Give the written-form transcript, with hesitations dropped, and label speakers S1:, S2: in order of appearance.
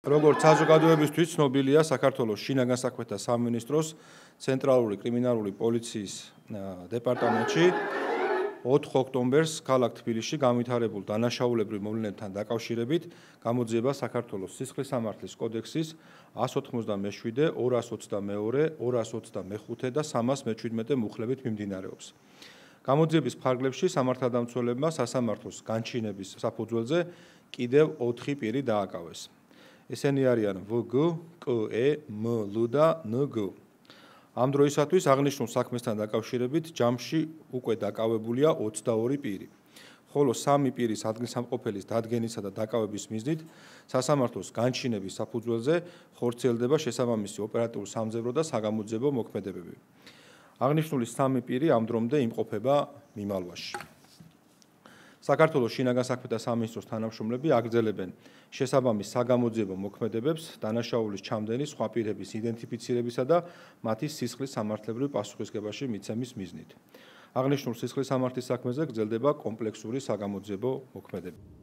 S1: როგორც საზოგადოებისთვის ცნობილია, საქართველოს შინაგან საქმეთა სამინისტროს ცენტრალური კრიმინალური პოლიციის დეპარტამენტში 4 ოქტომბერს ქალაქ თბილისში განვითარებულ დანაშაულებრივ მოვლენებთან დაკავშირებით გამოძიება საქართველოს სისხლის სამართლის კოდექსის 197, 222, 225 და 317 მუხლებით მიმდინარეობს. გამოძიების ფარგლებში სამართალდამცველებმა სასამართლოს განჩინების საფუძველზე კიდევ 4 პირი დააკავეს. ესენი არიან ვგ, კე, მლ და ნგ. ამ დროისათვის აღნიშნულ საქმესთან დაკავშირებით ჯამში უკვე დაკავებულია 22 პირი. ხოლო 3 პირის ადგილსამყოფელის დადგენისა და დაკავების მიზნით სასამართლოს განჩინების საფუძველზე ხორციელდება შესაბამისი ოპერატიულ-სამძებრო და საგამოძიებო მოქმედებები. აღნიშნული 3 პირი ამ დრომდე იმყოფება მიმალვაში. საქართველოს შინაგან საქმეთა სამინისტროს თანამშრომლები აგრძელებენ შესაბამის საგამოძიებო მოქმედებებს დანაშაულის ჩამდენის სხვა პირების იდენტიფიცირებისა და მათი სისხლის სამართლებრივ პასუხისგებაში მიცემის მიზნით. აღნიშნულ სისხლის სამართლის საქმეზე გრძელდება კომპლექსური საგამოძიებო მოქმედებები.